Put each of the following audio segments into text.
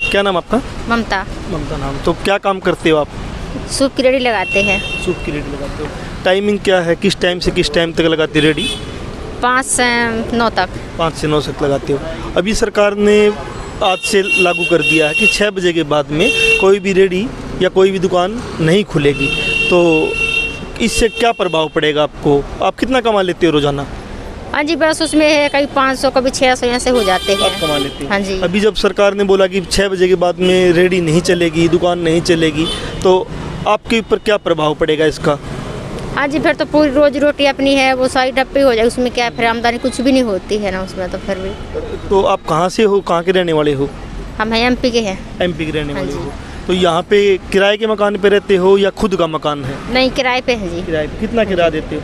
क्या नाम आपका? ममता। ममता नाम। तो क्या काम करते हो आप? सूप की रेडी लगाते हैं। सूप की रेडी लगाते हो। टाइमिंग क्या है, किस टाइम से किस टाइम तक लगाती रेडी? 5 से 9 तक। 5 से 9 तक लगाते हो। अभी सरकार ने आज से लागू कर दिया है कि 6 बजे के बाद में कोई भी रेडी या कोई भी दुकान नहीं खुलेगी, तो इससे क्या प्रभाव पड़ेगा आपको? आप कितना कमा लेते हो रोजाना? हाँ जी, बस उसमें है कहीं 500 कभी 600 ऐसे हो जाते हैं। आप कमा लेते हो? हाँ जी। अभी जब सरकार ने बोला कि 6 बजे के बाद में रेडी नहीं चलेगी, दुकान नहीं चलेगी, तो आपके ऊपर क्या प्रभाव पड़ेगा इसका? हाँ जी, फिर तो पूरी रोजी रोटी अपनी है वो सारी डप्पी हो जाएगी, उसमें क्या है, फिर आमदनी कुछ भी नहीं होती है ना उसमें, तो फिर भी। तो आप कहाँ से हो, कहाँ के रहने वाले हो? हम हैं एमपी के हैं। एमपी के रहने हाँ वाले जी। हो। तो यहाँ पे किराए के मकान पे रहते हो या खुद का मकान है? नहीं, किराए पे है जी। किराए पे कितना किराया देते हो?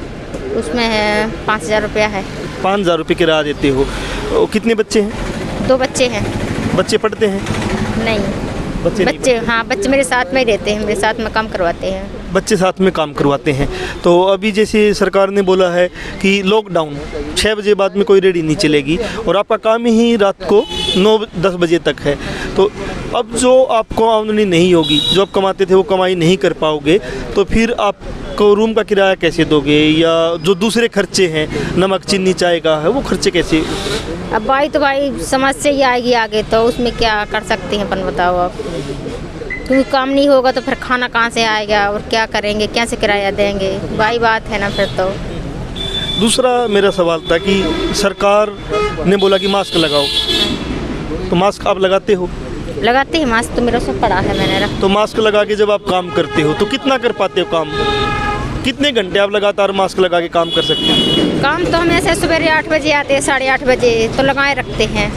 उसमें है 5000 रुपया है। 5000 रुपये किराया देते हो। कितने बच्चे हैं? 2 बच्चे हैं। बच्चे पढ़ते हैं? नहीं, बच्चे नहीं बच्चे हाँ, बच्चे मेरे साथ में ही रहते हैं, मेरे साथ में काम करवाते हैं। बच्चे साथ में काम करवाते हैं। तो अभी जैसे सरकार ने बोला है कि लॉकडाउन 6 बजे बाद में कोई रेडी नहीं चलेगी और आपका काम ही रात को 9-10 बजे तक है, तो अब जो आपको आमदनी नहीं होगी, जो आप कमाते थे वो कमाई नहीं कर पाओगे, तो फिर आपको रूम का किराया कैसे दोगे, या जो दूसरे खर्चे हैं, नमक चीनी चाय का है, वो खर्चे कैसे? अब भाई समस्या ही आएगी आगे, तो उसमें क्या कर सकते हैं अपन, बताओ आप। क्योंकि काम नहीं होगा तो फिर खाना कहाँ से आएगा और क्या करेंगे, कैसे किराया देंगे, भाई बात है ना फिर तो। दूसरा मेरा सवाल था कि सरकार ने बोला कि मास्क लगाओ, तो मास्क आप लगाते हो? लगाते हैं मास्क, तो मेरा सब पड़ा है, मैंने रखा। तो मास्क लगा के जब आप काम करते हो तो कितना कर पाते हो काम? कितने घंटे आप लगातार मास्क लगा के काम कर सकते हो? काम तो हम ऐसे सुबह 8 बजे आते हैं, 8:30 बजे तो लगाए रखते हैं।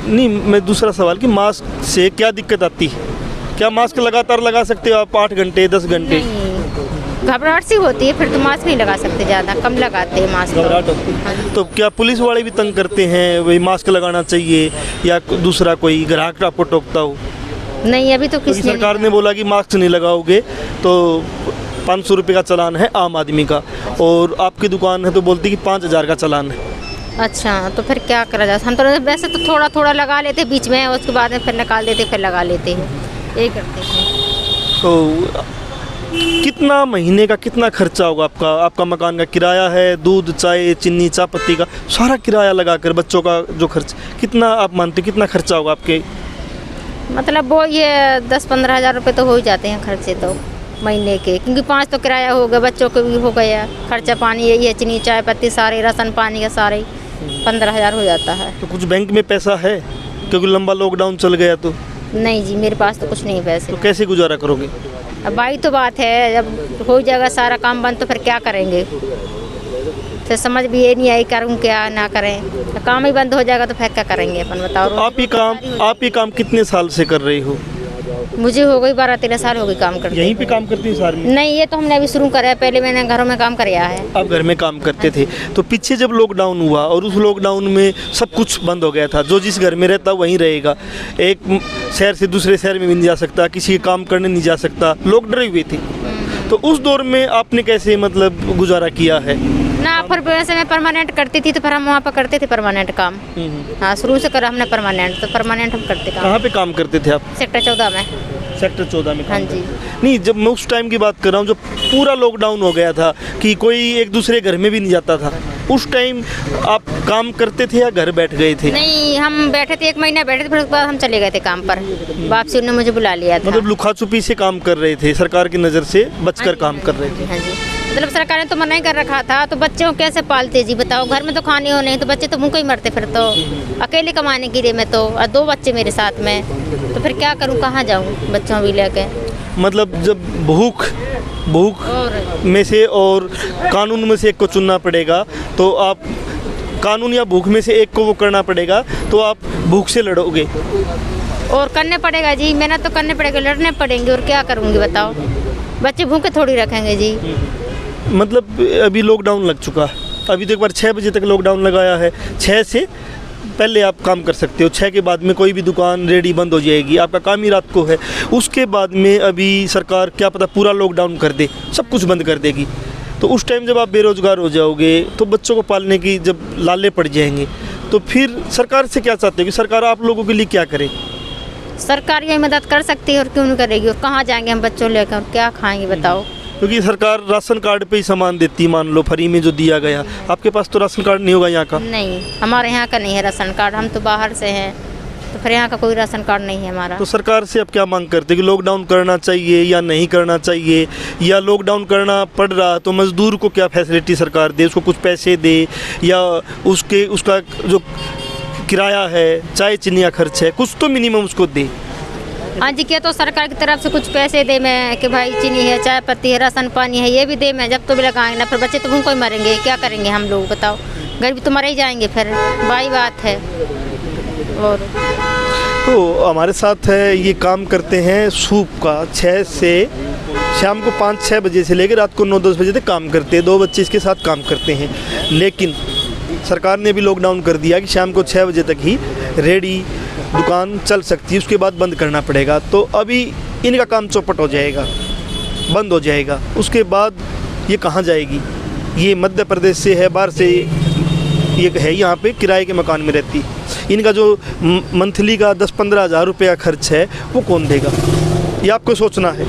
नहीं, मैं दूसरा सवाल कि मास्क से क्या दिक्कत आती है? क्या मास्क लगातार लगा सकते हो आप 8 घंटे 10 घंटे? नहीं, घबराहट सी होती है, फिर तो मास्क नहीं लगा सकते, ज़्यादा कम लगाते हैं मास्क। घबराहट होती है। तो क्या पुलिस वाले भी तंग करते हैं, वही मास्क लगाना चाहिए, या दूसरा कोई ग्राहक आपको टोकता हो? नहीं, अभी तो क्योंकि किसी सरकार ने बोला कि मास्क नहीं लगाओगे तो 500 रुपये का चालान है आम आदमी का, और आपकी दुकान है तो बोलती कि 5000 का चालान है। अच्छा, तो फिर क्या करा जाए? हम तो वैसे तो थोड़ा थोड़ा लगा लेते बीच में, उसके बाद में फिर निकाल देते, फिर लगा लेते हैं, यही करते हैं। तो कितना महीने का कितना खर्चा होगा आपका? आपका मकान का किराया है, दूध चाय चीनी चाय पत्ती का सारा किराया लगाकर बच्चों का जो खर्च, कितना आप मानते हो कितना खर्चा होगा आपके? मतलब वो ये 10-15 हज़ार रुपये तो हो ही जाते हैं खर्चे तो महीने के, क्योंकि 5 तो किराया हो गया, बच्चों को भी हो गया, खर्चा पानी यही है, चीनी चाय पत्ती सारे, राशन पानी का सारे 15,000 हो जाता है। तो कुछ बैंक में पैसा है, क्योंकि लंबा लॉकडाउन चल गया तो? नहीं जी, मेरे पास तो कुछ नहीं पैसे। तो कैसे गुजारा करोगे? अब भाई तो बात है, जब हो जाएगा सारा काम बंद तो फिर क्या करेंगे? फिर समझ भी ये नहीं आई करूँ क्या ना करें, तो काम ही बंद हो जाएगा तो फिर क्या करेंगे अपन, बताओ। तो आप ये काम कितने साल से कर रही हो? मुझे हो गई 12-13 साल हो गई काम करते। यहीं पे काम करती है सार में? नहीं, ये तो हमने अभी शुरू करा है, पहले मैंने घरों में काम किया है। आप घर में काम करते थे, तो पीछे जब लॉकडाउन हुआ और उस लॉकडाउन में सब कुछ बंद हो गया था, जो जिस घर में रहता वहीं रहेगा, एक शहर से दूसरे शहर में भी नहीं जा सकता, किसी के काम करने नहीं जा सकता, लोग डरे हुए थे, तो उस दौर में आपने कैसे मतलब गुजारा किया है? ना, फिर वैसे मैं परमानेंट करती थी, तो फिर हम वहाँ पर करते थे परमानेंट काम। हाँ, शुरू से करा हमने परमानेंट, तो परमानेंट हम करते काम। कहाँ पे काम करते थे आप? सेक्टर 14 में। सेक्टर 14 में? हाँ जी। नहीं, जब मैं उस टाइम की बात कर रहा हूँ, जब पूरा लॉकडाउन हो गया था कि कोई एक दूसरे घर में भी नहीं जाता था, उस टाइम आप काम करते थे या घर बैठ गए थे? नहीं, हम बैठे थे, 1 महीना बैठे थे, फिर उसके बाद हम चले गए थे काम पर, वापसी उन्होंने मुझे बुला लिया था। मतलब लुका छुपी से काम कर रहे थे, सरकार की नज़र से बचकर काम कर रहे थे? हाँ जी, मतलब सरकार ने तो मना ही कर रखा था, तो बच्चों को कैसे पालते जी, बताओ? घर में तो खाने हो नहीं, तो बच्चे तो भूखे ही मरते फिर तो, अकेले कमाने के लिए मैं तो, और 2 बच्चे मेरे साथ में, तो फिर क्या करूँ, कहाँ जाऊँ बच्चों भी लेके? मतलब जब भूख में से और कानून में से एक को चुनना पड़ेगा, तो आप कानून या भूख में से एक को वो करना पड़ेगा, तो आप भूख से लड़ोगे? और करने पड़ेगा जी, मेहनत तो करने पड़ेगा, लड़ने पड़ेंगे, और क्या करूँगी बताओ? बच्चे भूखे थोड़ी रखेंगे जी। मतलब अभी लॉकडाउन लग चुका है, अभी तो एक बार 6 बजे तक लॉकडाउन लगाया है, 6 से पहले आप काम कर सकते हो, 6 के बाद में कोई भी दुकान रेडी बंद हो जाएगी, आपका काम ही रात को है। उसके बाद में अभी सरकार क्या पता पूरा लॉकडाउन कर दे, सब कुछ बंद कर देगी, तो उस टाइम जब आप बेरोजगार हो जाओगे, तो बच्चों को पालने की जब लाले पड़ जाएंगे, तो फिर सरकार से क्या चाहते हो कि सरकार आप लोगों के लिए क्या करे? सरकार ये मदद कर सकती है और क्यों नहीं करेगी, और कहाँ जाएंगे हम बच्चों लेकर और क्या खाएंगे बताओ। क्योंकि सरकार राशन कार्ड पे ही सामान देती, मान लो फ्री में जो दिया गया। आपके पास तो राशन कार्ड नहीं होगा यहाँ का? नहीं, हमारे यहाँ का नहीं है राशन कार्ड, हम तो बाहर से हैं, तो फिर यहाँ का कोई राशन कार्ड नहीं है हमारा। तो सरकार से अब क्या मांग करते हैं कि लॉकडाउन करना चाहिए या नहीं करना चाहिए, या लॉकडाउन करना पड़ रहा तो मज़दूर को क्या फैसिलिटी सरकार दे, उसको कुछ पैसे दे, या उसका जो किराया है, चाय चीनी का खर्च है, कुछ तो मिनिमम उसको दे। हाँ जी, क्या तो सरकार की तरफ से कुछ पैसे दे मैं कि भाई चीनी है, चाय पत्ती है, राशन पानी है, ये भी दे मैं, जब तो भी लगाएंगे ना, फिर बच्चे तो भूखों ही मरेंगे, क्या करेंगे हम लोग बताओ, गरीब तो मर ही जाएंगे फिर, वही बात है। और तो हमारे साथ है, ये काम करते हैं सूप का, 6 से शाम को 5-6 बजे से लेकर रात को 9-10 बजे तक काम करते हैं। 2 बच्चे इसके साथ काम करते हैं, लेकिन सरकार ने भी लॉकडाउन कर दिया कि शाम को 6 बजे तक ही रेडी दुकान चल सकती है, उसके बाद बंद करना पड़ेगा। तो अभी इनका काम चौपट हो जाएगा, बंद हो जाएगा, उसके बाद ये कहाँ जाएगी? ये मध्य प्रदेश से है, बाहर से ये है, यहाँ पे किराए के मकान में रहती। इनका जो मंथली का 10-15 हज़ार रुपये का खर्च है वो कौन देगा? ये आपको सोचना है,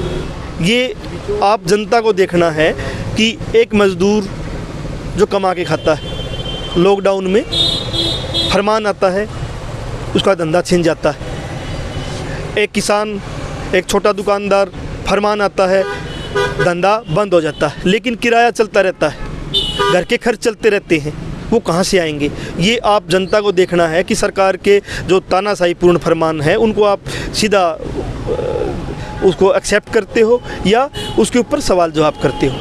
ये आप जनता को देखना है कि एक मज़दूर जो कमा के खाता है, लॉकडाउन में फरमान आता है, उसका धंधा छिन जाता है। एक किसान, एक छोटा दुकानदार, फरमान आता है, धंधा बंद हो जाता है, लेकिन किराया चलता रहता है, घर के खर्च चलते रहते हैं, वो कहाँ से आएंगे? ये आप जनता को देखना है कि सरकार के जो तानाशाही पूर्ण फरमान है उनको आप सीधा उसको एक्सेप्ट करते हो या उसके ऊपर सवाल जवाब करते हो।